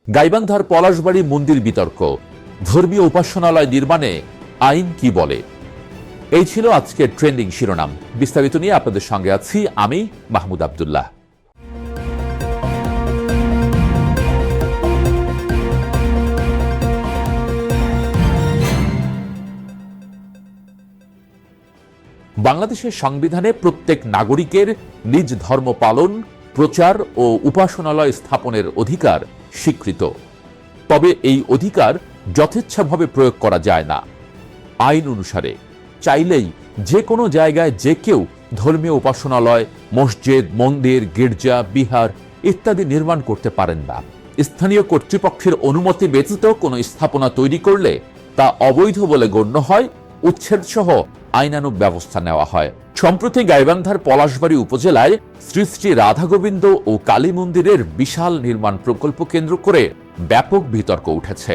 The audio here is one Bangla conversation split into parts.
গাইবান্ধার পলাশবাড়ি মন্দির বিতর্ক, ধর্মীয় উপাসনালয় নির্মাণে আইন কি বলে? এই ছিল আজকের ট্রেন্ডিং শিরোনাম। বিস্তারিত নিয়ে আপনাদের সঙ্গে আছি আমি মাহমুদ আব্দুল্লাহ। বাংলাদেশের সংবিধানে প্রত্যেক নাগরিকের নিজ ধর্ম পালন, প্রচার ও উপাসনালয় স্থাপনের অধিকার স্বীকৃত। তবে এই অধিকার যথেচ্ছাভাবে প্রয়োগ করা যায় না। আইন অনুসারে চাইলেই যে কোনো জায়গায় যে কেউ ধর্মীয় উপাসনালয়, মসজিদ, মন্দির, গির্জা, বিহার ইত্যাদি নির্মাণ করতে পারেন না। স্থানীয় কর্তৃপক্ষের অনুমতি ব্যতীত কোনো স্থাপনা তৈরি করলে তা অবৈধ বলে গণ্য হয়, উচ্ছেদ সহ আইনানুগ ব্যবস্থা নেওয়া হয়। সম্প্রতি গাইবান্ধার পলাশবাড়ী উপজেলায় শ্রী শ্রী রাধা গোবিন্দ ও কালী মন্দিরের বিশাল নির্মাণ প্রকল্প কেন্দ্র করে ব্যাপক বিতর্ক উঠেছে।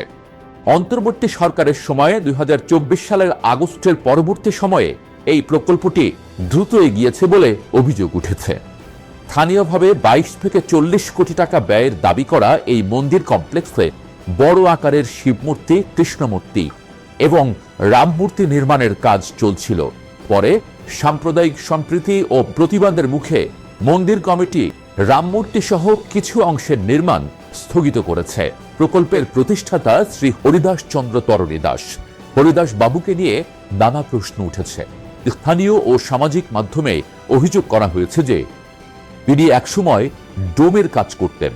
অন্তর্বর্তী সরকারের সময়ে ২০২৪ সালের আগস্টের পরবর্তী সময়ে এই প্রকল্পটি দ্রুত এগিয়েছে বলে অভিযোগ উঠেছে। স্থানীয়ভাবে ২২ থেকে ৪০ কোটি টাকা ব্যয়ের দাবি করা এই মন্দির কমপ্লেক্সে বড় আকারের শিবমূর্তি, কৃষ্ণমূর্তি এবং রামমূর্তি নির্মাণের কাজ চলছিল। পরে সাম্প্রদায়িক সম্প্রীতি ও প্রতিবাদের মুখে মন্দির কমিটি রামমূর্তি সহ কিছু অংশের নির্মাণ স্থগিত করেছে। প্রকল্পের প্রতিষ্ঠাতা শ্রী হরিদাস চন্দ্র তরণী দাস, হরিদাস বাবুকে নিয়ে নানা প্রশ্ন উঠেছে। স্থানীয় ও সামাজিক মাধ্যমে অভিযোগ করা হয়েছে যে তিনি একসময় ডোমের কাজ করতেন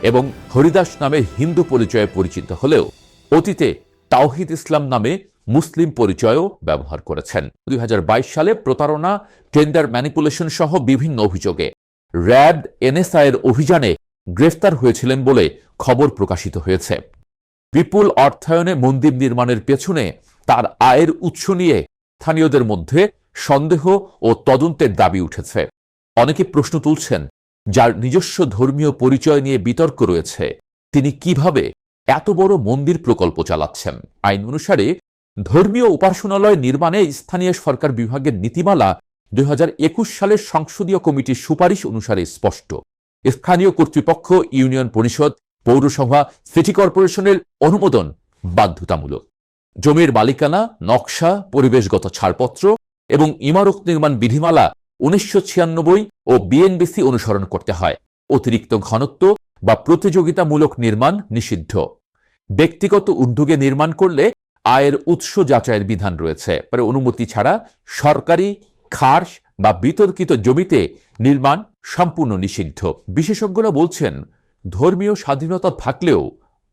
এবং হরিদাস নামে হিন্দু পরিচয়ে পরিচিত হলেও অতীতে তাওহিদ ইসলাম নামে মুসলিম পরিচয়ও ব্যবহার করেছেন। ২০২২ সালে প্রতারণা, টেন্ডার ম্যানিপুলেশন সহ বিভিন্ন অভিযোগে র্যাব, এনএসআই এর অভিযানে গ্রেফতার হয়েছিলেন বলে খবর প্রকাশিত হয়েছে। বিপুল অর্থায়নে মন্দির নির্মাণের পেছনে তার আয়ের উৎস নিয়ে স্থানীয়দের মধ্যে সন্দেহ ও তদন্তের দাবি উঠেছে। অনেকে প্রশ্ন তুলছেন, যার নিজস্ব ধর্মীয় পরিচয় নিয়ে বিতর্ক রয়েছে, তিনি কিভাবে এত বড় মন্দির প্রকল্প চালাচ্ছেন? আইন অনুসারে ধর্মীয় উপাসনালয় নির্মাণে স্থানীয় সরকার বিভাগের নীতিমালা ২০২১ সালের সংসদীয় কমিটির সুপারিশ অনুসারে স্পষ্ট। স্থানীয় কর্তৃপক্ষ, ইউনিয়ন পরিষদ, পৌরসভা, সিটি কর্পোরেশনের অনুমোদন বাধ্যতামূলক। জমির মালিকানা, নকশা, পরিবেশগত ছাড়পত্র এবং ইমারত নির্মাণ বিধিমালা ১৯৯৬ ও বিএনবিসি অনুসরণ করতে হয়। অতিরিক্ত ঘনত্ব বা প্রতিযোগিতামূলক নির্মাণ নিষিদ্ধ। ব্যক্তিগত উদ্যোগে নির্মাণ করলে আয়ের উৎস যাচাইয়ের বিধান রয়েছে। পরে অনুমতি ছাড়া সরকারি, খাস বা বিতর্কিত জমিতে নির্মাণ সম্পূর্ণ নিষিদ্ধ। বিশেষজ্ঞরা বলছেন, ধর্মীয় স্বাধীনতা থাকলেও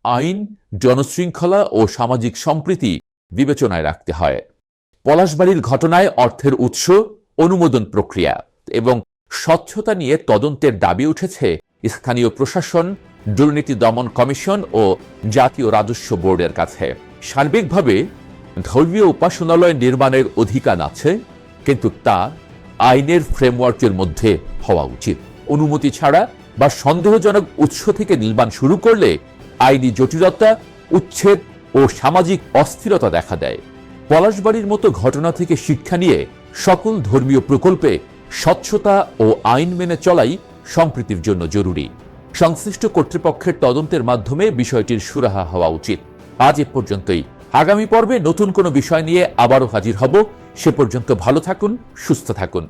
আইন, জনশৃঙ্খলা ও সামাজিক সম্প্রীতি বিবেচনায় রাখতে হয়। পলাশবাড়ির ঘটনায় অর্থের উৎস, অনুমোদন প্রক্রিয়া এবং স্বচ্ছতা নিয়ে তদন্তের দাবি উঠেছে স্থানীয় প্রশাসন, দুর্নীতি দমন কমিশন ও জাতীয় রাজস্ব বোর্ডের কাছে। সার্বিকভাবে ধর্মীয় উপাসনালয় নির্মাণের অধিকার আছে, কিন্তু তা আইনের ফ্রেমওয়ার্কের মধ্যে হওয়া উচিত। অনুমতি ছাড়া বা সন্দেহজনক উৎস থেকে নির্মাণ শুরু করলে আইনি জটিলতা, উচ্ছেদ ও সামাজিক অস্থিরতা দেখা দেয়। পলাশবাড়ির মতো ঘটনা থেকে শিক্ষা নিয়ে সকল ধর্মীয় প্রকল্পে স্বচ্ছতা ও আইন মেনে চলাই সম্প্রীতির জন্য জরুরি। সংশ্লিষ্ট কর্তৃপক্ষের তদন্তের মাধ্যমে বিষয়টির সুরাহা হওয়া উচিত। আজ এ পর্যন্তই। আগামী পর্বে নতুন কোনো বিষয় নিয়ে আবারও হাজির হব। সে পর্যন্ত ভালো থাকুন, সুস্থ থাকুন।